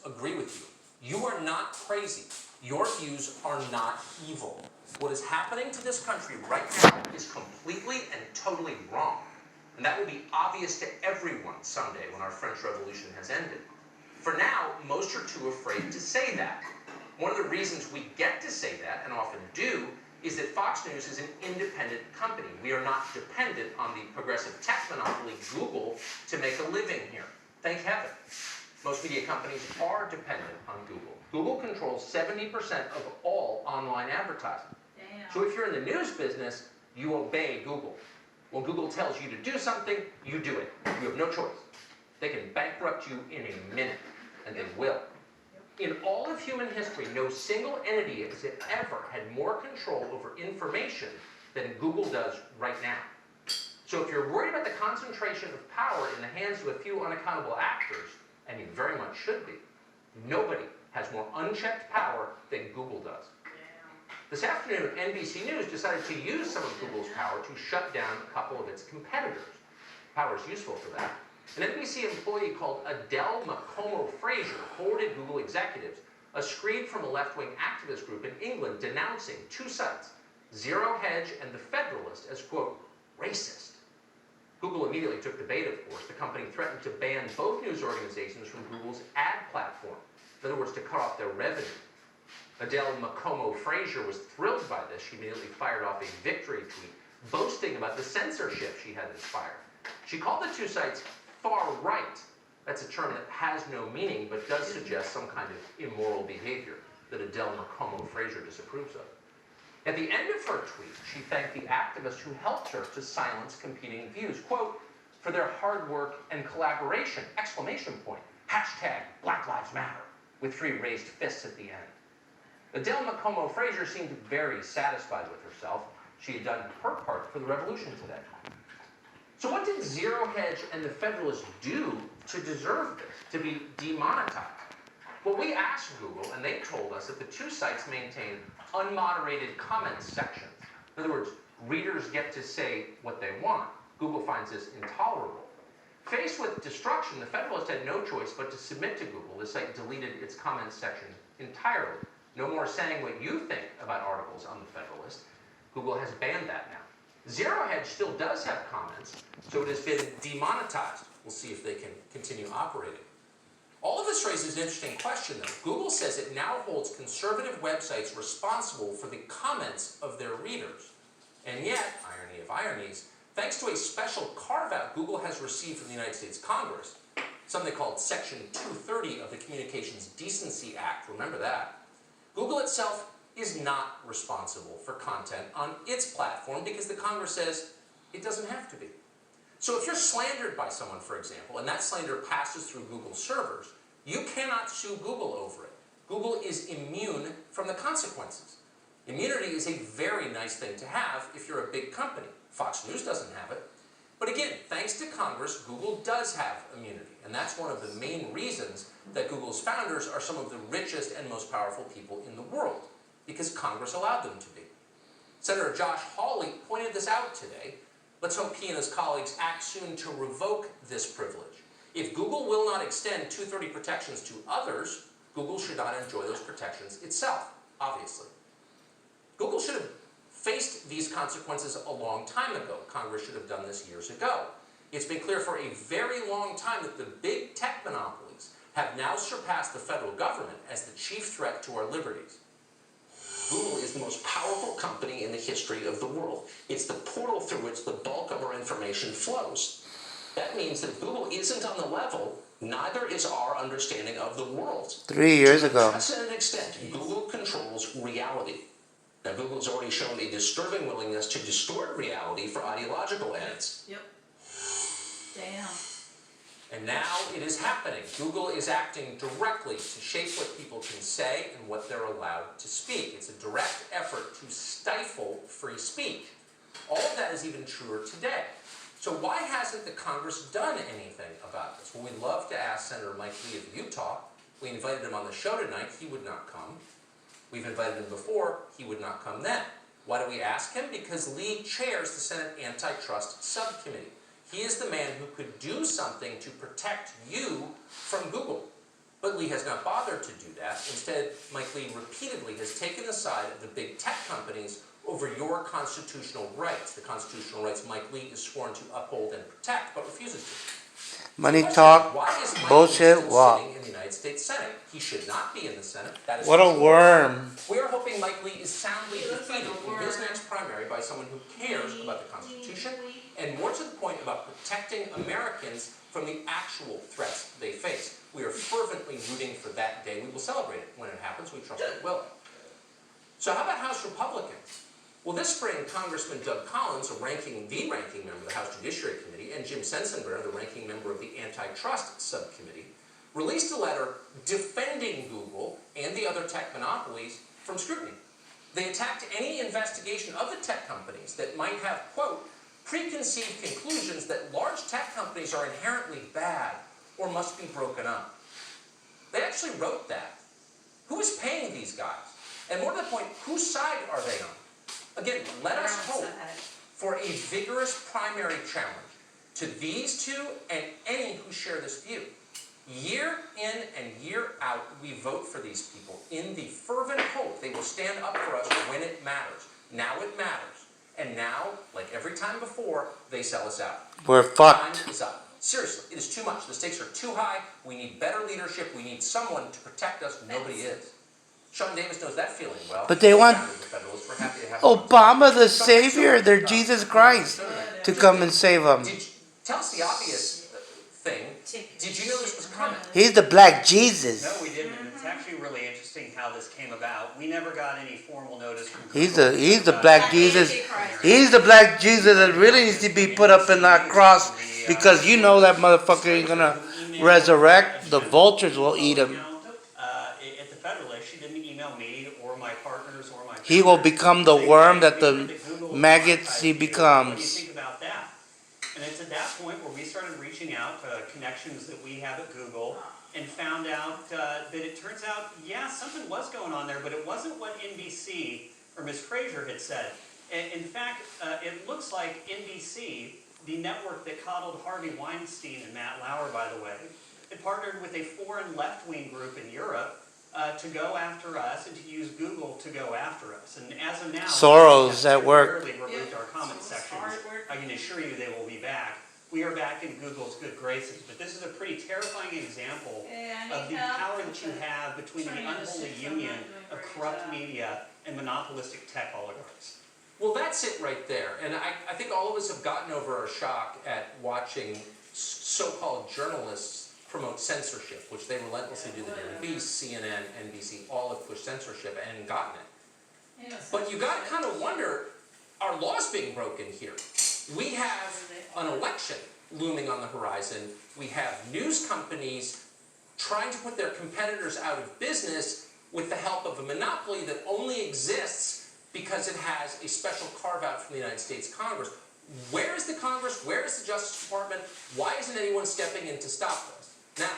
agree with you. You are not crazy. Your views are not evil. What is happening to this country right now is completely and totally wrong. And that will be obvious to everyone someday when our French Revolution has ended. For now, most are too afraid to say that. One of the reasons we get to say that, and often do, is that Fox News is an independent company. We are not dependent on the progressive tech monopoly Google to make a living here. Thank heaven. Most media companies are dependent on Google. Google controls 70% of all online advertising. Damn. So if you're in the news business, you obey Google. When Google tells you to do something, you do it. You have no choice. They can bankrupt you in a minute, and they will. In all of human history, no single entity has ever had more control over information than Google does right now. So if you're worried about the concentration of power in the hands of a few unaccountable actors, and you very much should be, nobody has more unchecked power than Google does. This afternoon, NBC News decided to use some of Google's power to shut down a couple of its competitors. Power is useful for that. An NBC employee called Adele McComo-Fraser forwarded Google executives a screed from a left-wing activist group in England denouncing two sites, Zero Hedge and The Federalist, as, quote, racist. Google immediately took the bait, of course. The company threatened to ban both news organizations from Google's ad platform. In other words, to cut off their revenue. Adele McComo-Fraser was thrilled by this. She immediately fired off a victory tweet boasting about the censorship she had inspired. She called the two sites far right. That's a term that has no meaning, but does suggest some kind of immoral behavior that Adele McComo-Fraser disapproves of. At the end of her tweet, she thanked the activists who helped her to silence competing views, quote, for their hard work and collaboration, exclamation point, hashtag Black Lives Matter, with 3 raised fists at the end. Adele McComo-Fraser seemed very satisfied with herself. She had done her part for the revolution today. So what did Zero Hedge and The Federalist do to deserve this, to be demonetized? Well, we asked Google, and they told us that the two sites maintain unmoderated comments sections. In other words, readers get to say what they want. Google finds this intolerable. Faced with destruction, The Federalist had no choice but to submit to Google. The site deleted its comments section entirely. No more saying what you think about articles on The Federalist. Google has banned that now. Zero Hedge still does have comments, so it has been demonetized. We'll see if they can continue operating. All of this raises an interesting question, though. Google says it now holds conservative websites responsible for the comments of their readers. And yet, irony of ironies, thanks to a special carve-out Google has received from the United States Congress, something called Section 230 of the Communications Decency Act, remember that, Google itself is not responsible for content on its platform because the Congress says it doesn't have to be. So if you're slandered by someone, for example, and that slander passes through Google servers, you cannot sue Google over it. Google is immune from the consequences. Immunity is a very nice thing to have if you're a big company. Fox News doesn't have it. But again, thanks to Congress, Google does have immunity. And that's one of the main reasons that Google's founders are some of the richest and most powerful people in the world, because Congress allowed them to be. Senator Josh Hawley pointed this out today. Let's hope he and his colleagues act soon to revoke this privilege. If Google will not extend 230 protections to others, Google should not enjoy those protections itself, obviously. Google should have faced these consequences a long time ago. Congress should have done this years ago. It's been clear for a very long time that the big tech monopolies have now surpassed the federal government as the chief threat to our liberties. Google is the most powerful company in the history of the world. It's the portal through which the bulk of our information flows. That means that Google isn't on the level, neither is our understanding of the world. 3 years ago. To an unprecedented extent, Google controls reality. Now, Google's already shown a disturbing willingness to distort reality for ideological ends. Yep. Damn. And now it is happening. Google is acting directly to shape what people can say and what they're allowed to speak. It's a direct effort to stifle free speech. All of that is even truer today. So why hasn't the Congress done anything about this? Well, we'd love to ask Senator Mike Lee of Utah. We invited him on the show tonight. He would not come. We've invited him before. He would not come then. Why do we ask him? Because Lee chairs the Senate Antitrust Subcommittee. He is the man who could do something to protect you from Google. But Lee has not bothered to do that. Instead, Mike Lee repeatedly has taken the side of the big tech companies over your constitutional rights, the constitutional rights Mike Lee is sworn to uphold and protect, but refuses to. Money The question is, talk, why is Mike Lee bullshit, still wow. sitting in the United States Senate? He should not be in the Senate. That is What a worm. We are hoping Mike Lee is soundly He looks like defeated a in his worm. next primary by someone who cares about the Constitution, and more to the point about protecting Americans from the actual threats they face. We are fervently rooting for that day. We will celebrate it when it happens. We trust it will. So how about House Republicans? Well, this spring, Congressman Doug Collins, the ranking member of the House Judiciary Committee, and Jim Sensenbrenner, the ranking member of the Antitrust Subcommittee, released a letter defending Google and the other tech monopolies from scrutiny. They attacked any investigation of the tech companies that might have, quote, preconceived conclusions that large tech companies are inherently bad or must be broken up. They actually wrote that. Who is paying these guys? And more to the point, whose side are they on? Again, let us hope for a vigorous primary challenge to these two and any who share this view. Year in and year out, we vote for these people in the fervent hope they will stand up for us when it matters. Now it matters. And now, like every time before, they sell us out. We're fucked. Time is up. Seriously, it is too much. The stakes are too high. We need better leadership. We need someone to protect us. Nobody is. Sean Davis knows that feeling well. But they want Co-founded the Federalists. We're happy to have Obama, the Sean, savior, their so, Jesus Christ, to come and save them. Tell us the obvious thing. Did you know this was coming? He's the black Jesus. No, we didn't, and it's actually really interesting how this came about. We never got any formal notice from He's Google. the black Jesus. He's the black Jesus that really needs to be put up in that cross, because you know that motherfucker ain't gonna resurrect. The vultures will eat him. At the Federalist, she didn't email me or my partners or my He will peers. become the They worm said, that the Google maggots he monetized you. What do you becomes. think about that? And it's at that point where we started reaching out to connections that we have at Google and found out that it turns out, yeah, something was going on there, but it wasn't what NBC or Ms. Fraser had said. In fact, it looks like NBC, the network that coddled Harvey Weinstein and Matt Lauer, by the way, had partnered with a foreign left-wing group in Europe to go after us and to use Google to go after us. And as of now, Soros we have at work. temporarily removed our comment sections. I can assure you they will be back. We are back in Google's good graces, but this is a pretty terrifying example of the power that you have between the unholy union of corrupt media and monopolistic tech oligarchs. Well, that's it right there. And I think all of us have gotten over our shock at watching so-called journalists promote censorship, which they relentlessly do. The Daily Beast, CNN, NBC, all have pushed censorship and gotten it. But you got to kind of wonder, are laws being broken here? We have an election looming on the horizon. We have news companies trying to put their competitors out of business with the help of a monopoly that only exists because it has a special carve-out from the United States Congress. Where is the Congress? Where is the Justice Department? Why isn't anyone stepping in to stop this? Now,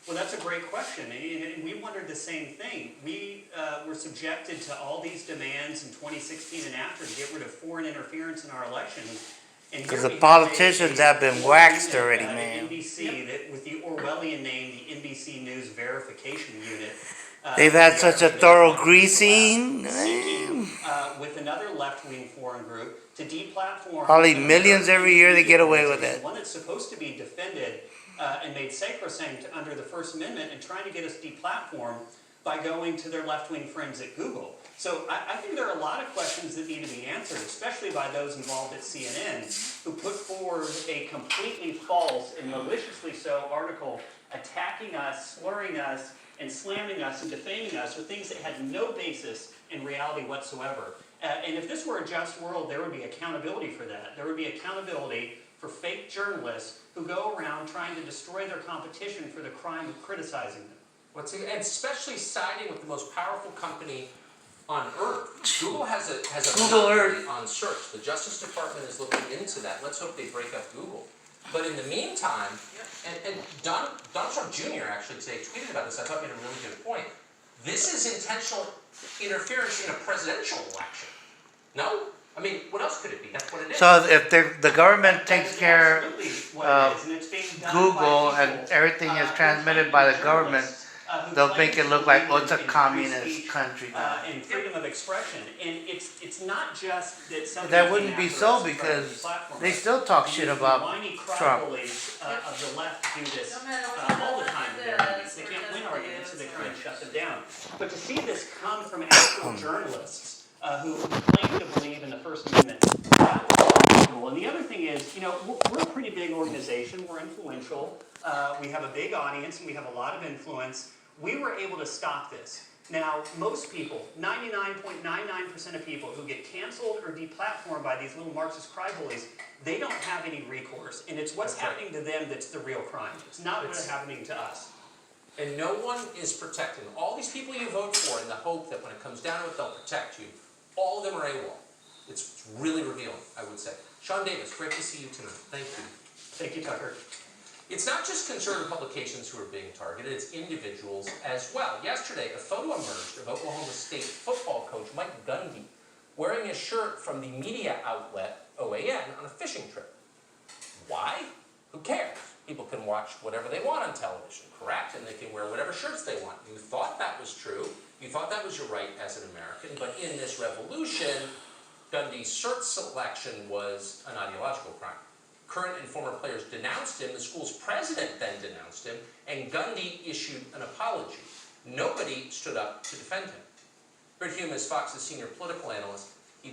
Well, that's a great question, and we wondered the same thing. We were subjected to all these demands in 2016 and after to get rid of foreign interference in our elections. Because the politicians have been waxed already, man. NBC, that with the Orwellian name, the NBC News Verification Unit. They've had such a thorough greasing. Seeking, with another left-wing foreign group to deplatform. Probably millions every year they get away with it. One that's supposed to be defended and made sacrosanct under the First Amendment, and trying to get us deplatformed by going to their left-wing friends at Google. So I think there are a lot of questions that need to be answered, especially by those involved at CNN, who put forward a completely false and maliciously so article attacking us, slurring us, and slamming us and defaming us with things that had no basis in reality whatsoever. And if this were a just world, there would be accountability for that. There would be accountability for fake journalists who go around trying to destroy their competition for the crime of criticizing them. and especially siding with the most powerful company on earth. Google has a Google monopoly on search. The Justice Department is looking into that. Let's hope they break up Google. But in the meantime, and Donald Trump Jr. actually today tweeted about this. I thought he made a really good point. This is intentional interference in a presidential election. No? I mean, what else could it be? That's what it is. So if the government takes That's care absolutely what of it is, and it's being done Google by and people, everything is who transmitted claim by to the be government, journalists, who they'll claim make it to look like, believe oh, it's a in free communist speech, country now. and freedom of expression, and it's not just that somebody That came wouldn't be after so us and tried to because deplatform they us. still talk shit The about whiny Trump. crybabies of the left do this No matter all the what time in their it arguments. is, They we're can't win just arguments, so they idiots. try and shut them down. But to see this come from actual journalists who claim to believe in the First Amendment, that was remarkable. And the other thing is, we're a pretty big organization. We're influential. We have a big audience, and we have a lot of influence. We were able to stop this. Now, most people, 99.99% of people who get canceled or deplatformed by these little Marxist crybullies, they don't have any recourse. And it's what's That's right. happening to them that's the real crime. It's not what's happening to us. And no one is protecting them. All these people you vote for in the hope that when it comes down to it, they'll protect you. All of them are AWOL. It's really revealing, I would say. Sean Davis, great to see you tonight. Thank you. Thank you, Tucker. It's not just conservative publications who are being targeted, it's individuals as well. Yesterday, a photo emerged of Oklahoma State football coach Mike Gundy wearing a shirt from the media outlet OAN on a fishing trip. Why? Who cares? People can watch whatever they want on television, correct? And they can wear whatever shirts they want. You thought that was true. You thought that was your right as an American. But in this revolution, Gundy's shirt selection was an ideological crime. Current and former players denounced him. The school's president then denounced him. And Gundy issued an apology. Nobody stood up to defend him. Brit Hume is Fox's senior political analyst.